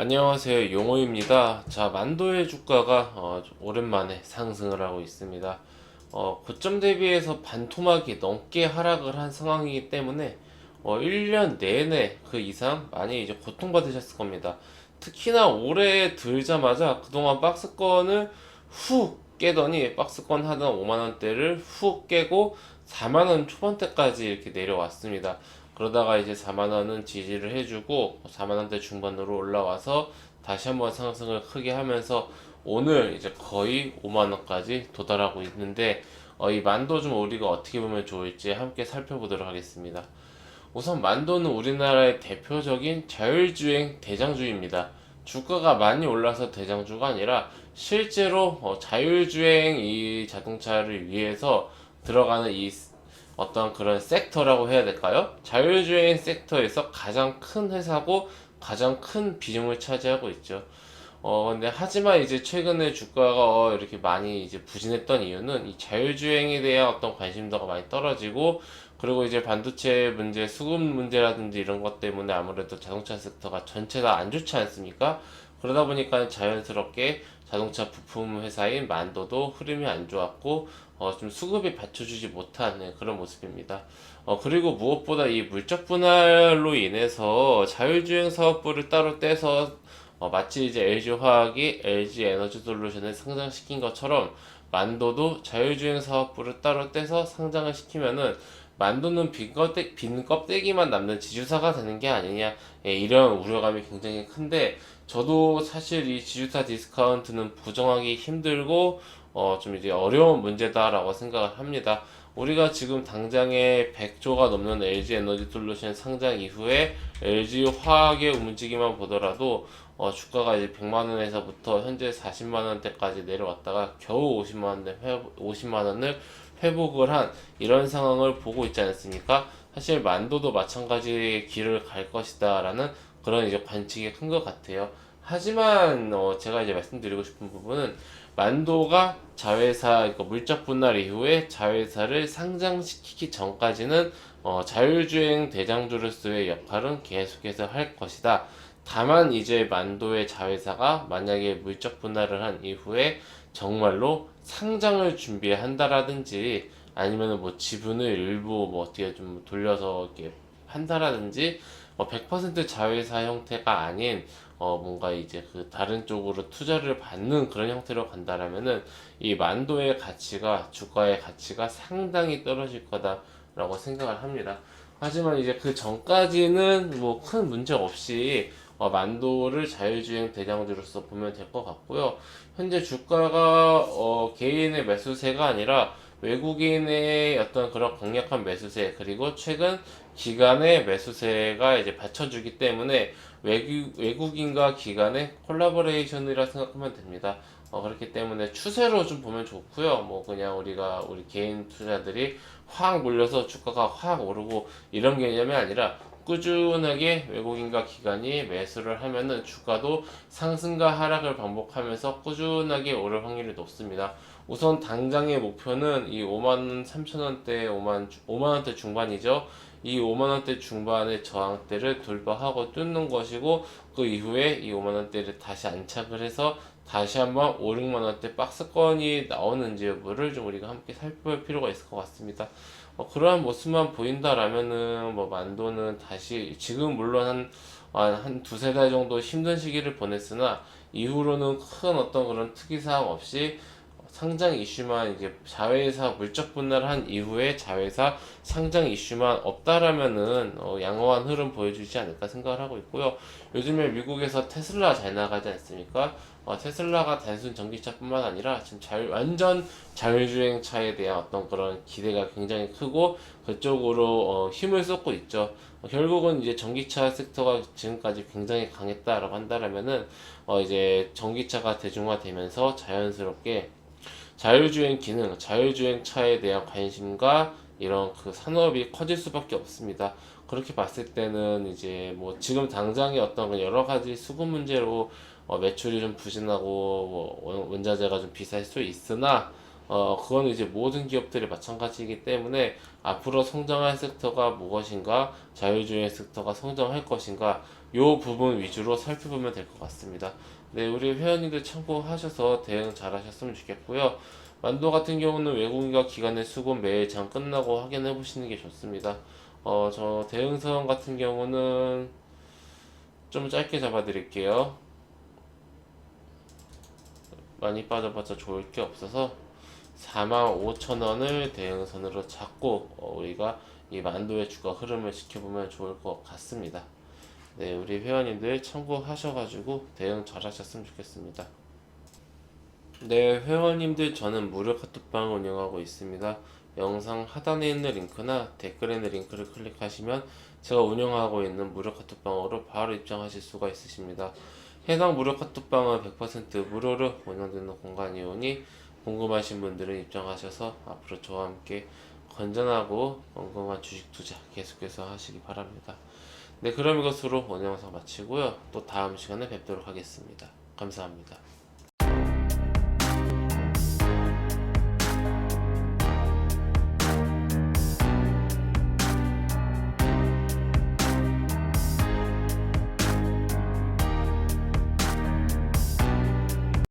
안녕하세요. 용호입니다. 자, 만도의 주가가 오랜만에 상승을 하고 있습니다. 고점 대비해서 반토막이 넘게 하락을 한 상황이기 때문에 1년 내내 그 이상 많이 이제 고통받으셨을 겁니다. 특히나 올해 들자마자 그동안 박스권을 훅 깨더니 박스권 하던 5만원대를 훅 깨고 4만원 초반대까지 이렇게 내려왔습니다. 그러다가 이제 4만원은 지지를 해주고 4만원대 중반으로 올라와서 다시 한번 상승을 크게 하면서 오늘 이제 거의 5만원까지 도달하고 있는데 이 만도 좀 우리가 어떻게 보면 좋을지 함께 살펴보도록 하겠습니다. 우선 만도는 우리나라의 대표적인 자율주행 대장주입니다. 주가가 많이 올라서 대장주가 아니라 실제로 자율주행 이 자동차를 위해서 들어가는 이 어떤 그런 섹터라고 해야 될까요? 자율주행 섹터에서 가장 큰 회사고 가장 큰 비중을 차지하고 있죠. 근데 하지만 이제 최근에 주가가 이렇게 많이 이제 부진했던 이유는 이 자율주행에 대한 어떤 관심도가 많이 떨어지고, 그리고 이제 반도체 문제, 수급 문제라든지 이런 것 때문에 아무래도 자동차 섹터가 전체 다 안 좋지 않습니까? 그러다 보니까 자연스럽게 자동차 부품 회사인 만도도 흐름이 안 좋았고, 좀 수급이 받쳐주지 못한 그런 모습입니다. 그리고 무엇보다 이 물적 분할로 인해서 자율주행 사업부를 따로 떼서 마치 이제 LG화학이 LG에너지솔루션을 상장시킨 것처럼 만도도 자율주행 사업부를 따로 떼서 상장을 시키면은 만도는 빈 껍데기만 남는 지주사가 되는 게 아니냐, 이런 우려감이 굉장히 큰데, 저도 사실 이 지주사 디스카운트는 부정하기 힘들고 좀 이제 어려운 문제다라고 생각을 합니다. 우리가 지금 당장에 100조가 넘는 LG 에너지 솔루션 상장 이후에 LG 화학의 움직임만 보더라도 주가가 이제 100만 원에서부터 현재 40만 원대까지 내려왔다가 겨우 50만 원을 회복을 한 이런 상황을 보고 있지 않습니까? 사실 만도도 마찬가지의 길을 갈 것이다라는 그런 이제 관측이 큰 것 같아요. 하지만 제가 이제 말씀드리고 싶은 부분은 만도가 자회사, 그러니까 물적 분할 이후에 자회사를 상장시키기 전까지는 자율주행 대장주로서의 역할은 계속해서 할 것이다. 다만 이제 만도의 자회사가 만약에 물적 분할을 한 이후에 정말로 상장을 준비한다라든지, 아니면은 뭐 지분을 일부 뭐 어떻게 좀 돌려서 이렇게 한다라든지, 100% 자회사 형태가 아닌 뭔가 이제 그 다른 쪽으로 투자를 받는 그런 형태로 간다라면은 이 만도의 가치가, 주가의 가치가 상당히 떨어질 거다라고 생각을 합니다. 하지만 이제 그 전까지는 뭐 큰 문제 없이 만도를 자율주행 대장주로서 보면 될 것 같고요. 현재 주가가 개인의 매수세가 아니라 외국인의 어떤 그런 강력한 매수세, 그리고 최근 기관의 매수세가 이제 받쳐주기 때문에 외국인과 기관의 콜라보레이션이라 생각하면 됩니다. 그렇기 때문에 추세로 좀 보면 좋고요. 뭐 그냥 우리 개인 투자들이 확 몰려서 주가가 확 오르고 이런 개념이 아니라 꾸준하게 외국인과 기관이 매수를 하면은 주가도 상승과 하락을 반복하면서 꾸준하게 오를 확률이 높습니다. 우선 당장의 목표는 이 5만 3천 원대, 5만 원대 중반이죠. 이 5만 원대 중반의 저항대를 돌파하고 뚫는 것이고, 그 이후에 이 5만 원대를 다시 안착을 해서 다시 한번 5, 6만 원대 박스권이 나오는지 여부를 좀 우리가 함께 살펴볼 필요가 있을 것 같습니다. 그러한 모습만 보인다라면은 뭐 만도는 다시, 지금 물론 한 두세 달 정도 힘든 시기를 보냈으나 이후로는 큰 어떤 그런 특이사항 없이 상장 이슈만, 이제 자회사 물적 분할한 이후에 자회사 상장 이슈만 없다라면은 양호한 흐름 보여주지 않을까 생각을 하고 있고요. 요즘에 미국에서 테슬라 잘 나가지 않습니까? 테슬라가 단순 전기차뿐만 아니라 지금 완전 자율주행차에 대한 어떤 그런 기대가 굉장히 크고 그쪽으로 힘을 쏟고 있죠. 결국은 이제 전기차 섹터가 지금까지 굉장히 강했다라고 한다라면은 이제 전기차가 대중화되면서 자연스럽게 자율주행 기능, 자율주행 차에 대한 관심과 이런 그 산업이 커질 수밖에 없습니다. 그렇게 봤을 때는 이제 뭐 지금 당장의 어떤 그 여러 가지 수급 문제로 매출이 좀 부진하고 뭐 원자재가 좀 비쌀 수 있으나 그거는 이제 모든 기업들이 마찬가지이기 때문에 앞으로 성장할 섹터가 무엇인가, 자율주행 섹터가 성장할 것인가, 요 부분 위주로 살펴보면 될 것 같습니다. 네, 우리 회원님들 참고하셔서 대응 잘 하셨으면 좋겠고요. 만도 같은 경우는 외국인과 기관의 수급 매일 장 끝나고 확인해 보시는 게 좋습니다. 저 대응선 같은 경우는 좀 짧게 잡아 드릴게요. 많이 빠져봤자 좋을 게 없어서 45,000원을 대응선으로 잡고 우리가 이 만도의 주가 흐름을 지켜보면 좋을 것 같습니다. 네, 우리 회원님들 참고하셔가지고 대응 잘 하셨으면 좋겠습니다. 네, 회원님들 저는 무료 카톡방 운영하고 있습니다. 영상 하단에 있는 링크나 댓글에 있는 링크를 클릭하시면 제가 운영하고 있는 무료 카톡방으로 바로 입장하실 수가 있으십니다. 해당 무료 카톡방은 100% 무료로 운영되는 공간이오니 궁금하신 분들은 입장하셔서 앞으로 저와 함께 건전하고 건강한 주식 투자 계속해서 하시기 바랍니다. 네, 그럼 이것으로 오늘 영상 마치고요. 또 다음 시간에 뵙도록 하겠습니다. 감사합니다.